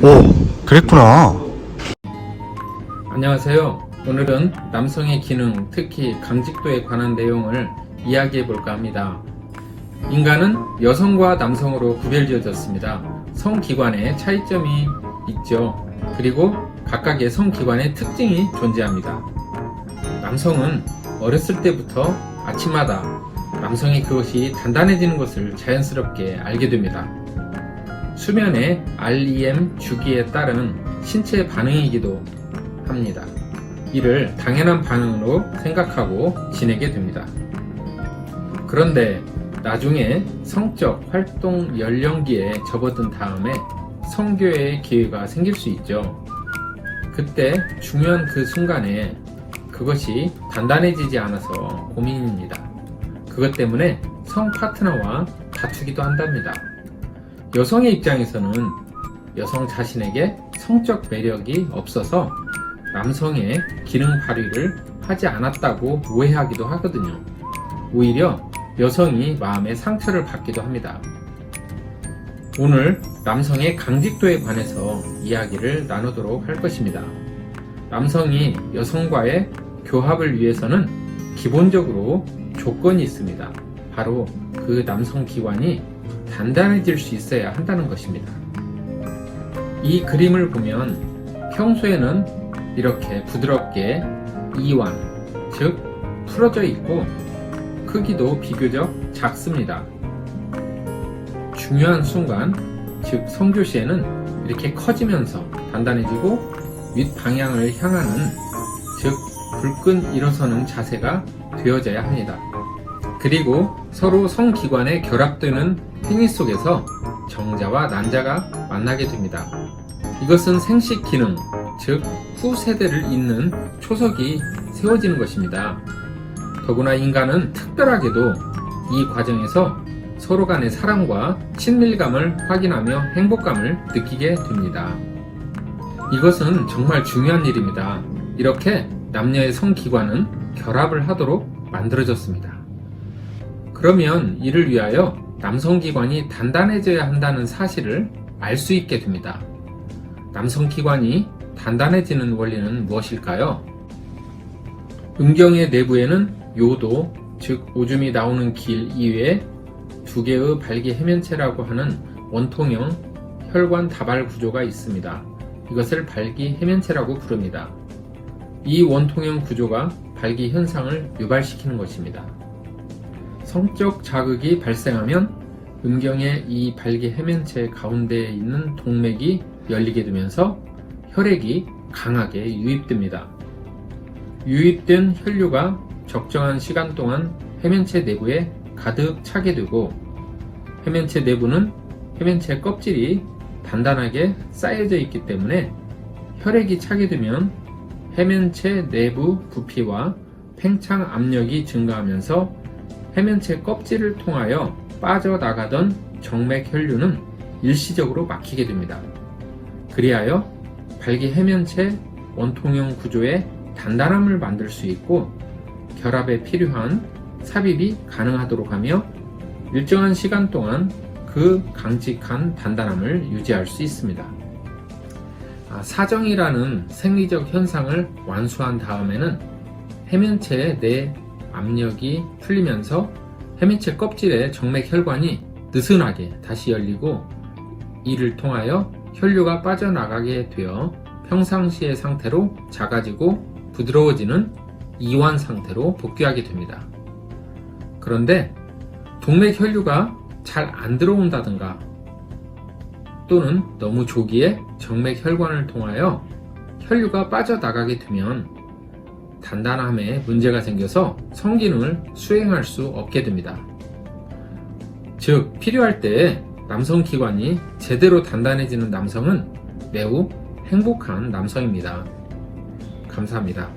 오, 그랬구나. 안녕하세요. 오늘은 남성의 기능, 특히 강직도에 관한 내용을 이야기해 볼까 합니다. 인간은 여성과 남성으로 구별지어졌습니다. 성기관에 차이점이 있죠. 그리고 각각의 성기관의 특징이 존재합니다. 남성은 어렸을 때부터 아침마다 남성이 그것이 단단해지는 것을 자연스럽게 알게 됩니다. 수면의 REM 주기에 따른 신체 반응이기도 합니다. 이를 당연한 반응으로 생각하고 지내게 됩니다. 그런데 나중에 성적 활동 연령기에 접어든 다음에 성교의 기회가 생길 수 있죠. 그때 중요한 그 순간에 그것이 단단해지지 않아서 고민입니다. 그것 때문에 성 파트너와 다투기도 한답니다. 여성의 입장에서는 여성 자신에게 성적 매력이 없어서 남성의 기능 발휘를 하지 않았다고 오해하기도 하거든요. 오히려 여성이 마음의 상처를 받기도 합니다. 오늘 남성의 강직도에 관해서 이야기를 나누도록 할 것입니다. 남성이 여성과의 교합을 위해서는 기본적으로 조건이 있습니다. 바로 그 남성 기관이 단단해질 수 있어야 한다는 것입니다. 이 그림을 보면 평소에는 이렇게 부드럽게 이완, 즉 풀어져 있고 크기도 비교적 작습니다. 중요한 순간, 즉 성교 시에는 이렇게 커지면서 단단해지고 윗방향을 향하는, 즉 불끈 일어서는 자세가 되어져야 합니다. 그리고 서로 성기관에 결합되는 행위 속에서 정자와 난자가 만나게 됩니다. 이것은 생식 기능, 즉 후세대를 잇는 초석이 세워지는 것입니다. 더구나 인간은 특별하게도 이 과정에서 서로 간의 사랑과 친밀감을 확인하며 행복감을 느끼게 됩니다. 이것은 정말 중요한 일입니다. 이렇게 남녀의 성기관은 결합을 하도록 만들어졌습니다. 그러면 이를 위하여 남성기관이 단단해져야 한다는 사실을 알 수 있게 됩니다. 남성기관이 단단해지는 원리는 무엇일까요? 음경의 내부에는 요도, 즉 오줌이 나오는 길 이외에 두 개의 발기 해면체라고 하는 원통형 혈관 다발 구조가 있습니다. 이것을 발기 해면체라고 부릅니다. 이 원통형 구조가 발기 현상을 유발시키는 것입니다. 성적 자극이 발생하면 음경의 이 발기 해면체 가운데에 있는 동맥이 열리게 되면서 혈액이 강하게 유입됩니다. 유입된 혈류가 적정한 시간 동안 해면체 내부에 가득 차게 되고, 해면체 내부는 해면체 껍질이 단단하게 쌓여져 있기 때문에 혈액이 차게 되면 해면체 내부 부피와 팽창 압력이 증가하면서 해면체 껍질을 통하여 빠져나가던 정맥 혈류는 일시적으로 막히게 됩니다. 그리하여 발기 해면체 원통형 구조의 단단함을 만들 수 있고 결합에 필요한 삽입이 가능하도록 하며 일정한 시간 동안 그 강직한 단단함을 유지할 수 있습니다. 사정이라는 생리적 현상을 완수한 다음에는 해면체 내 압력이 풀리면서 해면체 껍질의 정맥 혈관이 느슨하게 다시 열리고 이를 통하여 혈류가 빠져나가게 되어 평상시의 상태로 작아지고 부드러워지는 이완 상태로 복귀하게 됩니다. 그런데 동맥 혈류가 잘 안 들어온다든가 또는 너무 조기에 정맥 혈관을 통하여 혈류가 빠져나가게 되면 단단함에 문제가 생겨서 성기능을 수행할 수 없게 됩니다. 즉 필요할 때 남성기관이 제대로 단단해지는 남성은 매우 행복한 남성입니다. 감사합니다.